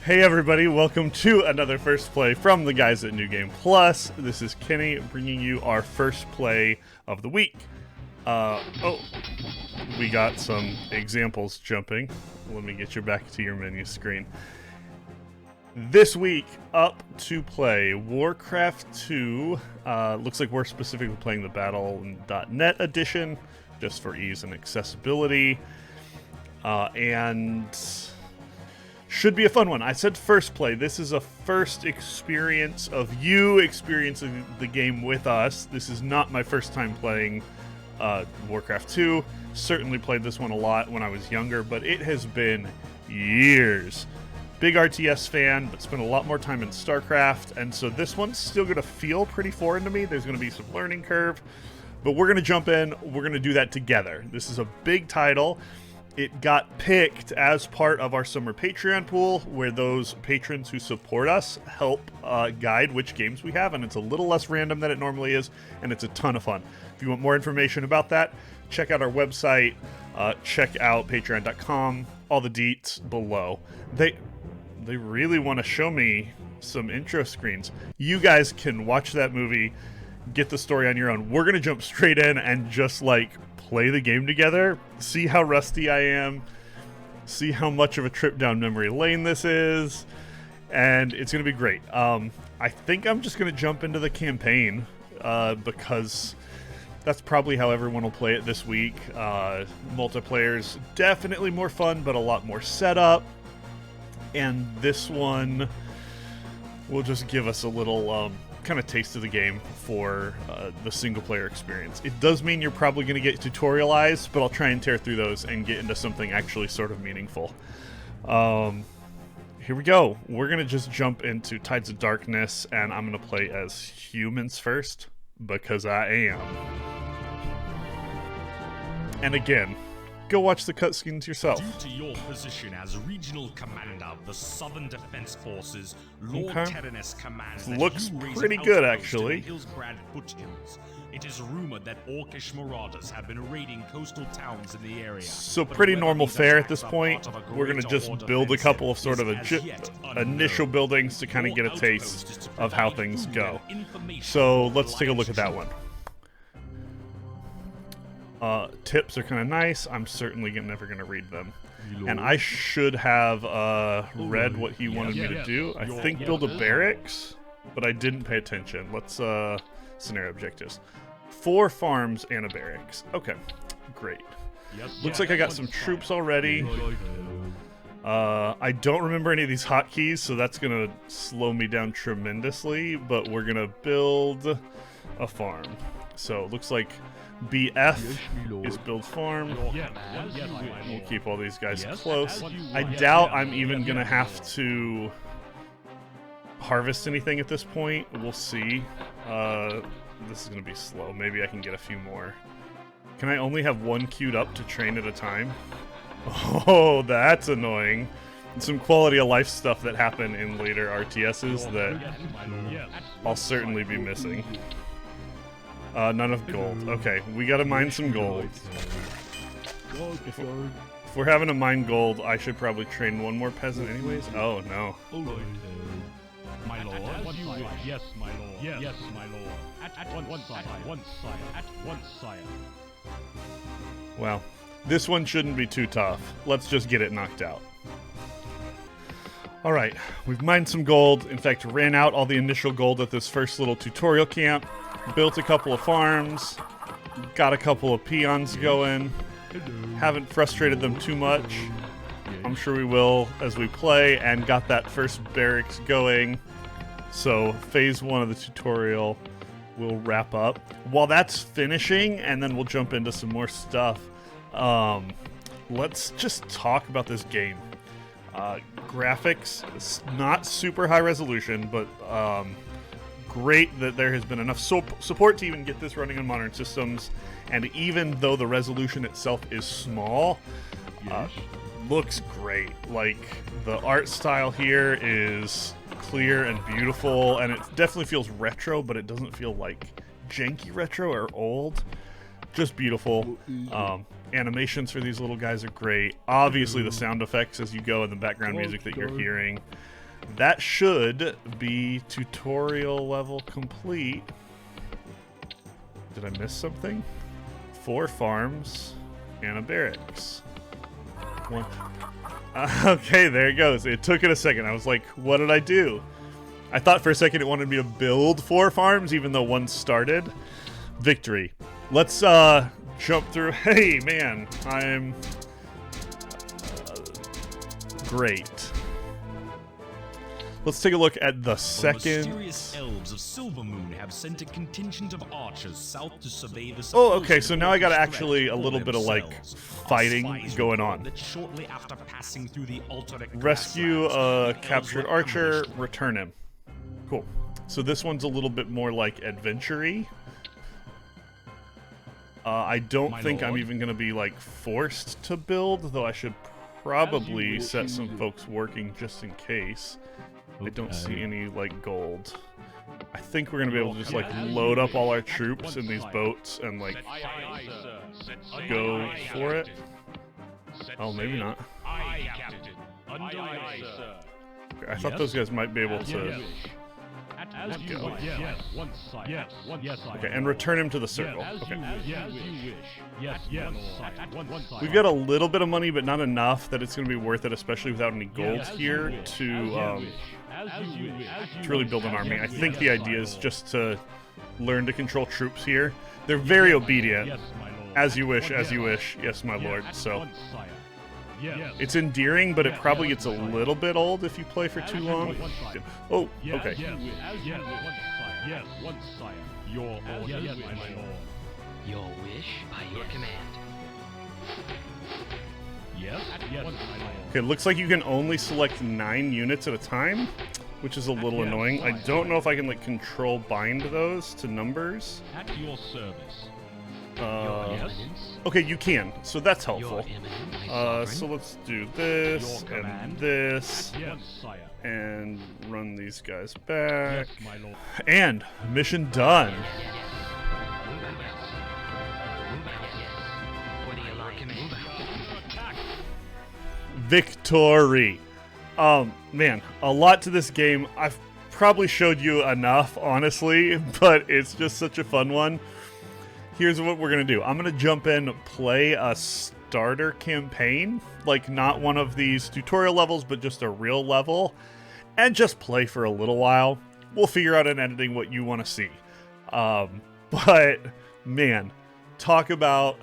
Hey everybody, welcome to another First Play from the guys at New Game Plus. This is Kenny bringing you our first play of the week. We got some examples jumping. Let me get you back to your menu screen. This week, up to play Warcraft 2. Looks like we're specifically playing the Battle.net edition, just for ease and accessibility. And should be a fun one. I said first play. This is a first experience of you experiencing the game with us. This is not my first time playing Warcraft 2. Certainly played this one a lot when I was younger, but it has been years. Big RTS fan, but spent a lot more time in StarCraft, and so this one's still going to feel pretty foreign to me. There's going to be some learning curve, but we're going to jump in. We're going to do that together. This is a big title. It got picked as part of our summer Patreon pool, where those patrons who support us help guide which games we have, and it's a little less random than it normally is, and it's a ton of fun. If you want more information about that, check out our website, check out patreon.com, all the deets below. They really want to show me some intro screens. You guys can watch that movie, get the story on your own. We're going to jump straight in and just play the game together, see how rusty I am, see how much of a trip down memory lane this is, and it's going to be great. I think I'm just going to jump into the campaign because that's probably how everyone will play it this week. Multiplayer's definitely more fun, but a lot more setup, and this one will just give us a little kind of taste of the game for the single player experience. It does mean you're probably going to get tutorialized, but I'll try and tear through those and get into something actually sort of meaningful. Here we go. We're going to just jump into Tides of Darkness, and I'm going to play as humans first, because I am. And again, go watch the cutscenes yourself. Due to your position as regional commander of the Southern Defense Forces, Lord Terenas commands that looks you raise pretty an good, outpost actually. in the Hillsgrad foothills. It is rumored that orcish marauders have been raiding coastal towns in the area. So but pretty whether normal these fare at attacks this are point. part of a We're going to greater just horde build a couple of offensive sort of is as yet initial unknown. buildings to kind of Your get a taste outpost is to of how provide things food go. and information So for let's take a look at that Alliance one. Tips are kind of nice. I'm certainly never going to read them. And I should have read what he wanted me to do. I think build a barracks, but I didn't pay attention. Let's scenario objectives. 4 farms and a barracks. Okay, great. Looks like I got some troops already. I don't remember any of these hotkeys, so that's going to slow me down tremendously, but we're going to build a farm. So it looks like BF is build farm. We'll keep all these guys close. I doubt I'm even going to have to harvest anything at this point. We'll see. This is going to be slow. Maybe I can get a few more. Can I only have one queued up to train at a time? Oh, that's annoying. Some quality of life stuff that happened in later RTSs that I'll certainly be missing. None of gold. Okay, we gotta mine some gold. If we're having to mine gold, I should probably train one more peasant anyways. Oh, no. My lord, yes, my lord, yes, my lord. At once, sire. Well, this one shouldn't be too tough. Let's just get it knocked out. Alright, we've mined some gold. In fact, ran out all the initial gold at this first little tutorial camp. Built a couple of farms. Got a couple of peons going. Haven't frustrated them too much. I'm sure we will as we play, and got that first barracks going. So phase 1 of the tutorial will wrap up. While that's finishing, and then we'll jump into some more stuff, let's just talk about this game. Graphics, it's not super high resolution, but great that there has been enough support to even get this running on modern systems. And even though the resolution itself is small, looks great. Like, the art style here is clear and beautiful, and it definitely feels retro, but it doesn't feel like janky retro or old. Just beautiful. Animations for these little guys are great. Obviously the sound effects as you go and the background music that you're hearing. that should be tutorial level complete. Did I miss something? 4 farms and a barracks. One. Okay, there it goes. It took it a second. I was like, what did I do? I thought for a second it wanted me to build 4 farms, even though one started. Victory. Let's jump through. Hey, man, I'm great. Let's take a look at the second. The mysterious elves of Silvermoon have sent a contingent of archers south to survey the. Oh, okay. So now I got actually a little bit of like fighting going on. That shortly after passing through the alternate Rescue a captured archer. Return him. Cool. So this one's a little bit more like adventure-y. I don't think I'm even going to be like forced to build, though I should probably set some folks working just in case. I don't see any like gold. I think we're gonna be able to just like load up all our troops in these boats and like go for it. Oh, maybe not. Okay, I thought those guys might be able to go. Okay, and return him to the circle. Okay. We've got a little bit of money, but not enough that it's going to be worth it, especially without any gold here, to really build an army. I think the idea is just to learn to control troops here. They're very obedient. As you wish, as you wish. Yes, my lord. So it's endearing, but it probably gets a little bit old if you play for too long. Oh, okay. Your wish by your command. Okay, looks like you can only select 9 units at a time, which is a little annoying. I don't know if I can like control bind those to numbers. At your service. Okay, you can, so that's helpful. So let's do this and this, and run these guys back. And mission done. Victory. Man, a lot to this game. I've probably showed you enough, honestly, but it's just such a fun one. Here's what we're going to do. I'm going to jump in, play a starter campaign, like not one of these tutorial levels, but just a real level, and just play for a little while. We'll figure out in editing what you want to see. But, man, talk about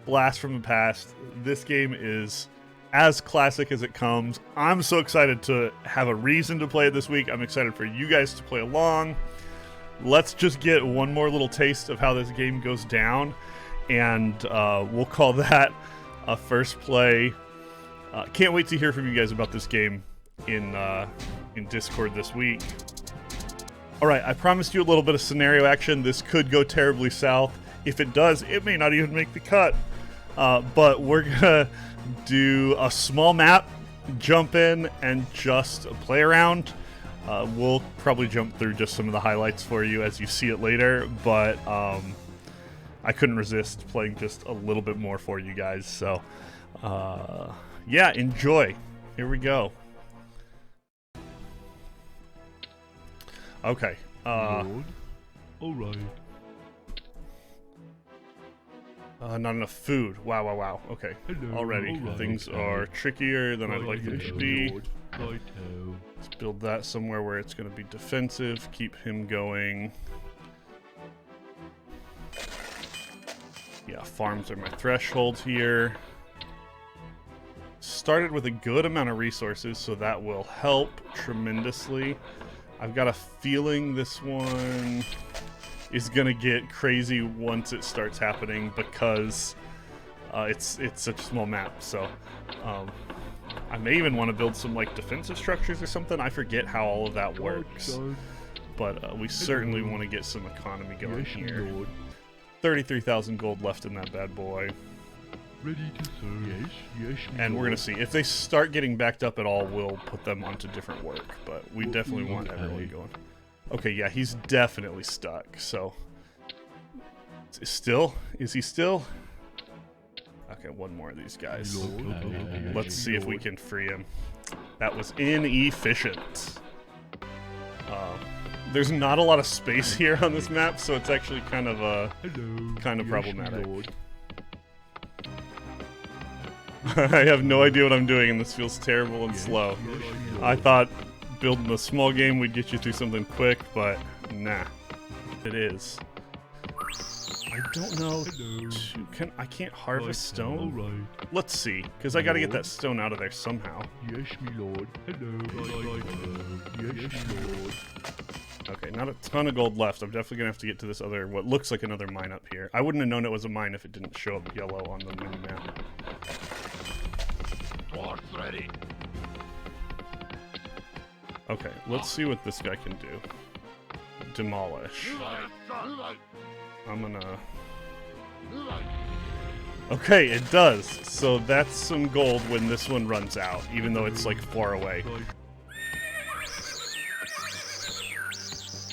blast from the past. This game is as classic as it comes. I'm so excited to have a reason to play it this week. I'm excited for you guys to play along. Let's just get one more little taste of how this game goes down, and we'll call that a first play. Can't wait to hear from you guys about this game in Discord this week. All right, I promised you a little bit of scenario action. This could go terribly south. If it does, it may not even make the cut. But we're gonna do a small map, jump in, and just play around. We'll probably jump through just some of the highlights for you as you see it later, but I couldn't resist playing just a little bit more for you guys. So, yeah, enjoy. Here we go. Okay. All right. Not enough food. Wow. Okay. Hello. Already. All right. Things are trickier than I'd like them to be. Righto. Let's build that somewhere where it's going to be defensive. Keep him going. Yeah, farms are my threshold here. Started with a good amount of resources, so that will help tremendously. I've got a feeling this one is going to get crazy once it starts happening because it's such a small map. So I may even want to build some like defensive structures or something. I forget how all of that works. But we certainly want to get some economy going here. 33,000 gold left in that bad boy. Ready to serve. Yes, And we're going to see. If they start getting backed up at all, we'll put them onto different work. But we definitely want everyone going. Okay, yeah, he's definitely stuck. So, is he still? Okay, one more of these guys. Let's see if we can free him. That was inefficient. There's not a lot of space here on this map, so it's actually kind of Hello. problematic. Lord. I have no idea what I'm doing, and this feels terrible and slow. I thought building a small game would get you through something quick, but nah, it is. I don't know. I can't harvest stone? Alright. Let's see, because I gotta get that stone out of there somehow. Yes, me lord. Hello. Yes, me lord. Okay, not a ton of gold left. I'm definitely gonna have to get to this other, what looks like another mine up here. I wouldn't have known it was a mine if it didn't show up yellow on the mini map. Ready. Okay, let's see what this guy can do. Demolish. I'm gonna... Okay, it does. So that's some gold when this one runs out, even though it's like far away.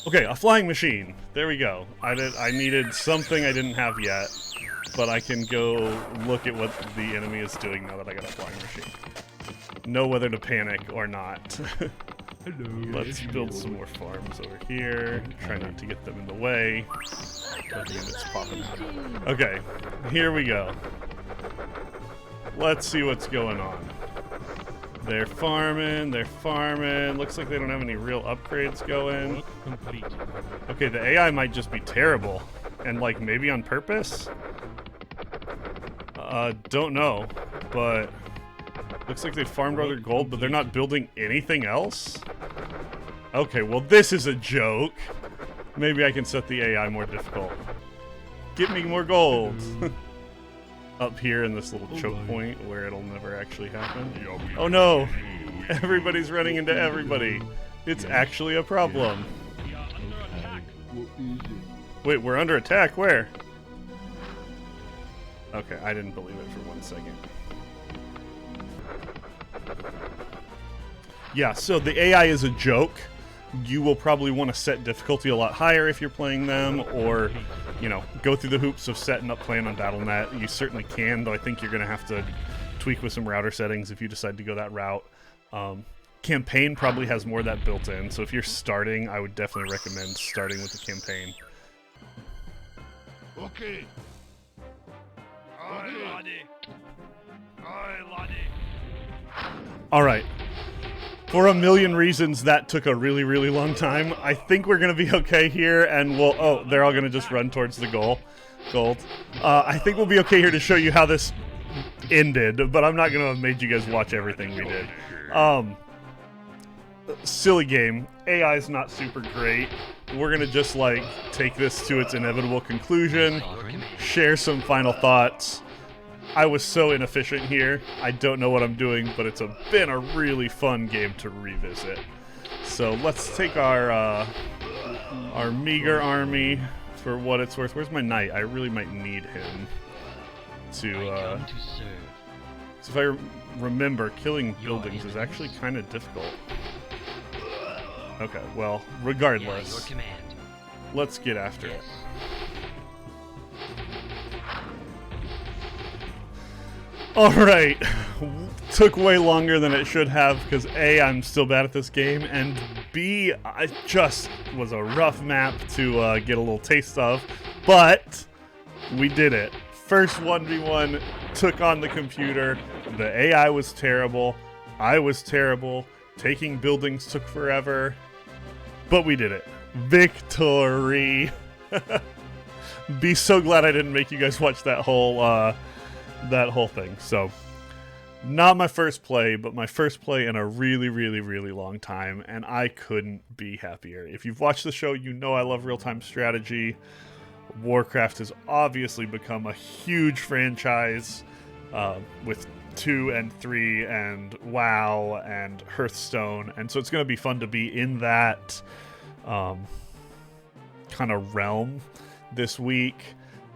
Okay, a flying machine. There we go. I needed something I didn't have yet, but I can go look at what the enemy is doing now that I got a flying machine. Know whether to panic or not. Hello. Let's build some more farms over here. Try not to get them in the way. It's popping out. Okay, here we go. Let's see what's going on. They're farming, Looks like they don't have any real upgrades going. Complete. Okay, the AI might just be terrible. And like maybe on purpose? Don't know. But looks like they farmed all their gold, but they're not building anything else? Okay, well this is a joke. Maybe I can set the AI more difficult. Get me more gold! Up here in this little choke point where it'll never actually happen. Oh no! Everybody's running into everybody. It's actually a problem. We are under attack. What is it? Wait, we're under attack? Where? Okay, I didn't believe it for 1 second. Yeah, so the AI is a joke. You will probably want to set difficulty a lot higher if you're playing them, or, you know, go through the hoops of setting up playing on Battle.net. You certainly can, though I think you're going to have to tweak with some router settings if you decide to go that route. Campaign probably has more of that built in, so if you're starting, I would definitely recommend starting with the campaign. Okay. Aye, laddie. Aye, laddie. All right. For a million reasons, that took a really, really long time. I think we're going to be okay here, and we'll... Oh, they're all going to just run towards the gold. I think we'll be okay here to show you how this ended, but I'm not going to have made you guys watch everything we did. Silly game. AI is not super great. We're going to just, like, take this to its inevitable conclusion, share some final thoughts. I was so inefficient here. I don't know what I'm doing, but it's been a really fun game to revisit. So let's take our meager army for what it's worth. Where's my knight? I really might need him to. So if I remember, killing buildings is actually kind of difficult. Okay, well, regardless, let's get after it. Alright, took way longer than it should have because A, I'm still bad at this game, and B, it just was a rough map to get a little taste of, but we did it. First 1v1, took on the computer, the AI was terrible, I was terrible, taking buildings took forever, but we did it. Victory! Be so glad I didn't make you guys watch that whole thing. So, not my first play, but my first play in a really, really, really long time, and I couldn't be happier. If you've watched the show, you know I love real-time strategy. Warcraft has obviously become a huge franchise with 2 and 3 and WoW and Hearthstone, and so it's going to be fun to be in that kind of realm this week.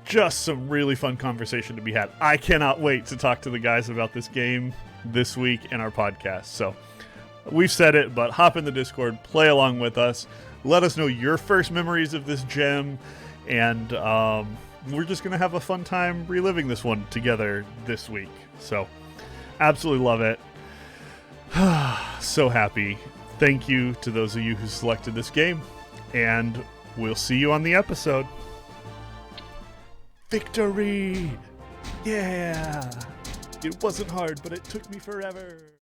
Just some really fun conversation to be had. I cannot wait to talk to the guys about this game this week in our podcast. So we've said it, but hop in the Discord, play along with us. Let us know your first memories of this gem, and we're just going to have a fun time reliving this one together this week. So absolutely love it. So happy. Thank you to those of you who selected this game, and we'll see you on the episode. Victory! Yeah! It wasn't hard, but it took me forever.